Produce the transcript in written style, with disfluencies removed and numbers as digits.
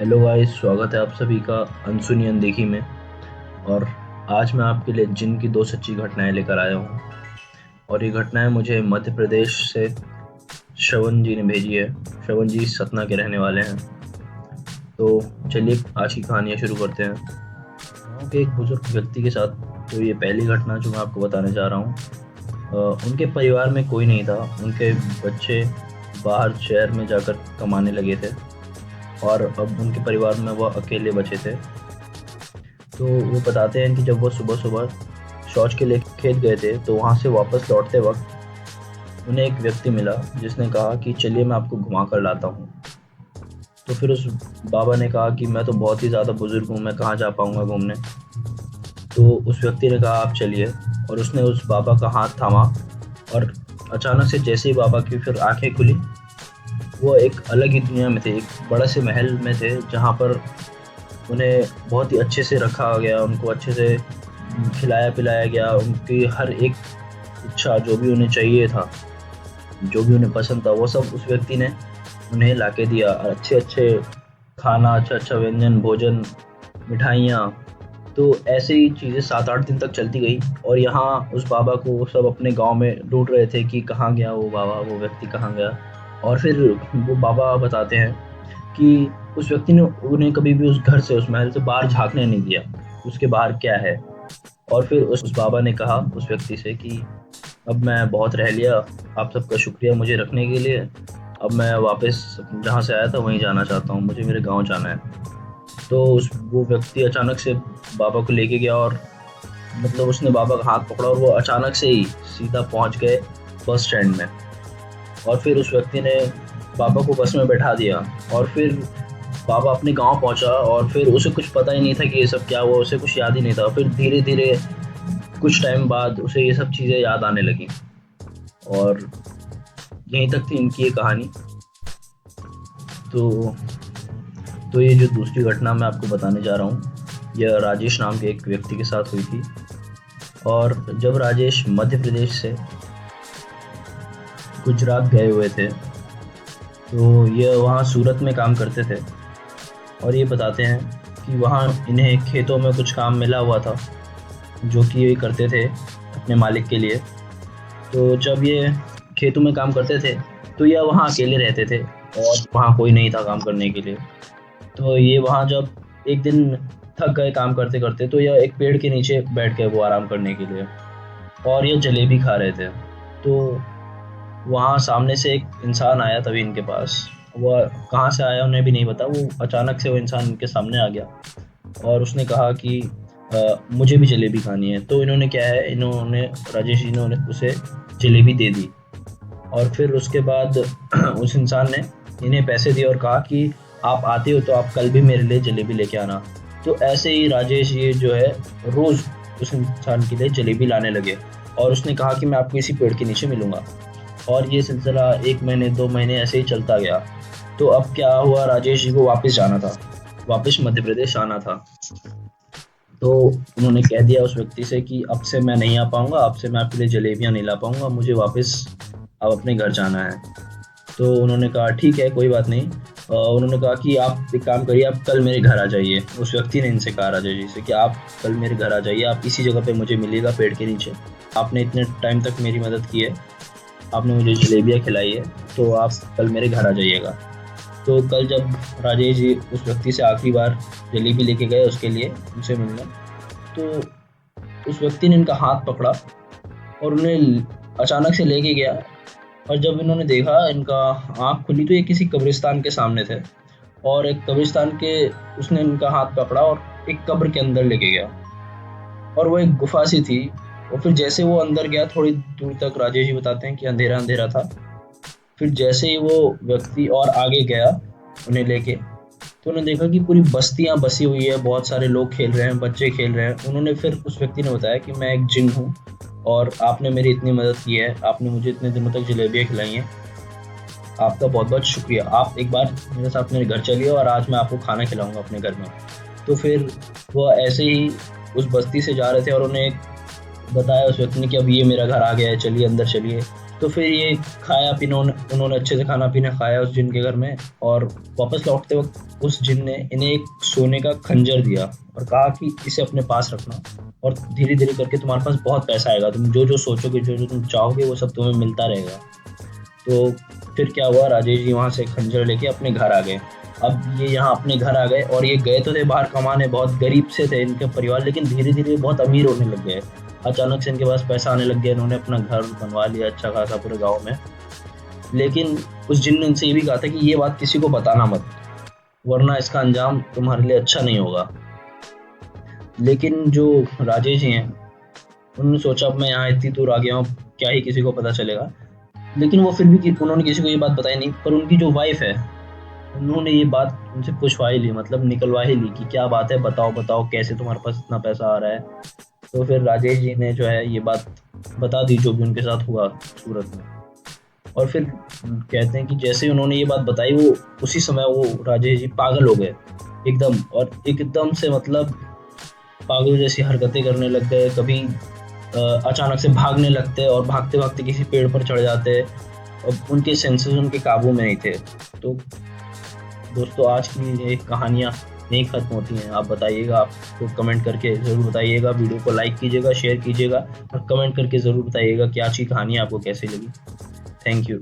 Hello guys, स्वागत है आप सभी का अनसुनी अनदेखी में। और आज मैं आपके लिए जिन की दो सच्ची घटनाएं लेकर आया हूँ। और ये घटनाएं मुझे मध्य प्रदेश से श्रवण जी ने भेजी है। श्रवण जी सतना के रहने वाले हैं। तो चलिए आज की कहानियाँ शुरू करते हैं। गाँव के एक बुजुर्ग व्यक्ति के साथ तो ये पहली घटना जो मैं आपको बताने जा रहा हूँ। उनके परिवार में कोई नहीं था। उनके बच्चे बाहर शहर में जाकर कमाने लगे थे और अब उनके परिवार में वह अकेले बचे थे। तो वो बताते हैं कि जब वो सुबह सुबह शौच के लिए खेत गए थे तो वहाँ से वापस लौटते वक्त उन्हें एक व्यक्ति मिला जिसने कहा कि चलिए मैं आपको घुमा कर लाता हूँ। तो फिर उस बाबा ने कहा कि मैं तो बहुत ही ज़्यादा बुजुर्ग हूँ, मैं कहाँ जा पाऊँगा घूमने। तो उस व्यक्ति ने कहा आप चलिए, और उसने उस बाबा का हाथ थामा। और अचानक से जैसे ही बाबा की फिर आंखें खुली, वो एक अलग ही दुनिया में थे। एक बड़े से महल में थे जहाँ पर उन्हें बहुत ही अच्छे से रखा गया, उनको अच्छे से खिलाया पिलाया गया। उनकी हर एक इच्छा जो भी उन्हें चाहिए था, जो भी उन्हें पसंद था, वो सब उस व्यक्ति ने उन्हें लाके दिया। अच्छे अच्छे खाना, अच्छा अच्छा व्यंजन, भोजन, मिठाइयाँ। तो ऐसे ही चीज़ें 7-8 दिन तक चलती गई। और यहाँ उस बाबा को वो सब अपने गांव में ढूंढ रहे थे कि कहाँ गया वो बाबा, वो व्यक्ति कहाँ गया। और फिर वो बाबा बताते हैं कि उस व्यक्ति ने उन्हें कभी भी उस घर से, उस महल से बाहर झाँकने नहीं दिया, उसके बाहर क्या है। और फिर उस बाबा ने कहा उस व्यक्ति से कि अब मैं बहुत रह लिया, आप सबका शुक्रिया मुझे रखने के लिए। अब मैं वापस जहाँ से आया था वहीं जाना चाहता हूँ, मुझे मेरे गाँव जाना है। तो उस वो व्यक्ति अचानक से बाबा को लेके गया, और मतलब उसने बाबा का हाथ पकड़ा और वो अचानक से ही सीधा पहुँच गए बस स्टैंड में। और फिर उस व्यक्ति ने बाबा को बस में बैठा दिया। और फिर बाबा अपने गाँव पहुँचा, और फिर उसे कुछ पता ही नहीं था कि ये सब क्या हुआ, उसे कुछ याद ही नहीं था। फिर धीरे-धीरे कुछ टाइम बाद उसे ये सब चीज़ें याद आने लगीं। और यहीं तक थी इनकी ये कहानी। तो ये जो दूसरी घटना मैं आपको बताने जा रहा हूँ, यह राजेश नाम के एक व्यक्ति के साथ हुई थी। और जब राजेश मध्य प्रदेश से गुजरात गए हुए थे, तो ये वहाँ सूरत में काम करते थे। और ये बताते हैं कि वहाँ इन्हें खेतों में कुछ काम मिला हुआ था जो कि ये करते थे अपने मालिक के लिए। तो जब ये खेतों में काम करते थे तो ये वहाँ अकेले रहते थे और वहाँ कोई नहीं था काम करने के लिए। तो ये वहाँ जब एक दिन थक गए काम करते करते, तो यह एक पेड़ के नीचे बैठ गए वो आराम करने के लिए। और ये जलेबी खा रहे थे। तो वहाँ सामने से एक इंसान आया तभी इनके पास। वह कहाँ से आया उन्हें भी नहीं पता, वो अचानक से वो इंसान इनके सामने आ गया और उसने कहा कि मुझे भी जलेबी खानी है। तो इन्होंने क्या है, इन्होंने राजेश जी ने उसे जलेबी दे दी। और फिर उसके बाद उस इंसान ने इन्हें पैसे दिए और कहा कि आप आते हो तो आप कल भी मेरे लिए जलेबी लेके आना। तो ऐसे ही राजेश ये जो है रोज़ उस इंसान के लिए जलेबी लाने लगे। और उसने कहा कि मैं आपको इसी पेड़ के नीचे मिलूँगा। और ये सिलसिला 1 महीने 2 महीने ऐसे ही चलता गया। तो अब क्या हुआ, राजेश जी को वापस जाना था, वापस मध्य प्रदेश आना था। तो उन्होंने कह दिया उस व्यक्ति से कि अब से मैं नहीं आ पाऊँगा, अब से मैं आपके लिए जलेबियाँ नहीं ला पाऊँगा, मुझे वापस अब अपने घर जाना है। तो उन्होंने कहा ठीक है, कोई बात नहीं। उन्होंने कहा कि आप एक काम करिए, आप कल मेरे घर आ जाइए। उस व्यक्ति ने इनसे कहा राजा जी से कि आप कल मेरे घर आ जाइए, आप इसी जगह पे मुझे मिलिएगा पेड़ के नीचे। आपने इतने टाइम तक मेरी मदद की है, आपने मुझे जलेबियाँ खिलाई है, तो आप कल मेरे घर आ जाइएगा। तो कल जब राजेश जी उस व्यक्ति से आखिरी बार जलेबी लेके गए उसके लिए, उनसे मिलने, तो उस व्यक्ति ने इनका हाथ पकड़ा और उन्हें अचानक से लेके गया। और जब इन्होंने देखा, इनका आँख खुली तो ये किसी कब्रिस्तान के सामने थे। और एक कब्रिस्तान के, उसने इनका हाथ पकड़ा और एक कब्र के अंदर लेके गया। और वो एक गुफा सी थी। और फिर जैसे वो अंदर गया, थोड़ी दूर तक राजेश जी बताते हैं कि अंधेरा अंधेरा था। फिर जैसे ही वो व्यक्ति और आगे गया उन्हें लेके, तो उन्होंने देखा कि पूरी बस्तियां बसी हुई है, बहुत सारे लोग खेल रहे हैं, बच्चे खेल रहे हैं। उन्होंने फिर उस व्यक्ति ने बताया कि मैं एक जिन हूँ और आपने मेरी इतनी मदद की है, आपने मुझे इतने दिनों तक जलेबियाँ खिलाई हैं, आपका बहुत बहुत शुक्रिया। आप एक बार मेरे साथ मेरे घर चलिए और आज मैं आपको खाना खिलाऊंगा अपने घर में। तो फिर वो ऐसे ही उस बस्ती से जा रहे थे और उन्हें बताया उस व्यक्ति ने कि अब ये मेरा घर आ गया है, चलिए अंदर चलिए। तो फिर ये खाया पीना उन्होंने अच्छे से खाना पीना खाया उस जिन के घर में, और वापस लौटते वक्त उस जिन ने इन्हें एक सोने का खंजर दिया और कहा कि इसे अपने पास रखना, और धीरे धीरे करके तुम्हारे पास बहुत पैसा आएगा, तुम जो जो सोचोगे, जो जो तुम चाहोगे, वो सब तुम्हें मिलता रहेगा। तो फिर क्या हुआ, राजेश जी वहाँ से खंजर लेके अपने घर आ गए। अब ये यहाँ अपने घर आ गए, और ये गए तो थे बाहर कमाने, बहुत गरीब से थे इनके परिवार, लेकिन धीरे धीरे बहुत अमीर होने लग गए। अचानक से इनके पास पैसा आने लग गया, इन्होंने अपना घर बनवा लिया अच्छा खासा पूरे गाँव में। लेकिन उस जिन ने इनसे ये भी कहा था कि ये बात किसी को बताना मत, वरना इसका अंजाम तुम्हारे लिए अच्छा नहीं होगा। लेकिन जो राजेश जी हैं, उन्होंने सोचा अब मैं यहाँ इतनी दूर आ गया हूँ, क्या ही किसी को पता चलेगा। लेकिन वो फिर भी उन्होंने किसी को ये बात बताई नहीं, पर उनकी जो वाइफ है, उन्होंने ये बात उनसे पूछवा ही ली, मतलब निकलवा ही ली कि क्या बात है, बताओ बताओ कैसे तुम्हारे पास इतना पैसा आ रहा है। तो फिर राजेश जी ने जो है ये बात बता दी जो भी उनके साथ हुआ सूरत में। और फिर कहते हैं कि जैसे ही उन्होंने ये बात बताई, वो उसी समय वो राजेश जी पागल हो गए एकदम, और एकदम से मतलब पागल जैसी हरकतें करने लग गए। कभी अचानक से भागने लगते और भागते भागते किसी पेड़ पर चढ़ जाते, और उनके सेंसेस उनके काबू में नहीं थे। तो दोस्तों, आज की ये कहानियाँ नहीं खत्म होती हैं। आप बताइएगा, आपको कमेंट करके ज़रूर बताइएगा, वीडियो को लाइक कीजिएगा, शेयर कीजिएगा, और कमेंट करके ज़रूर बताइएगा कि आज की कहानी आपको कैसी लगी। Thank you.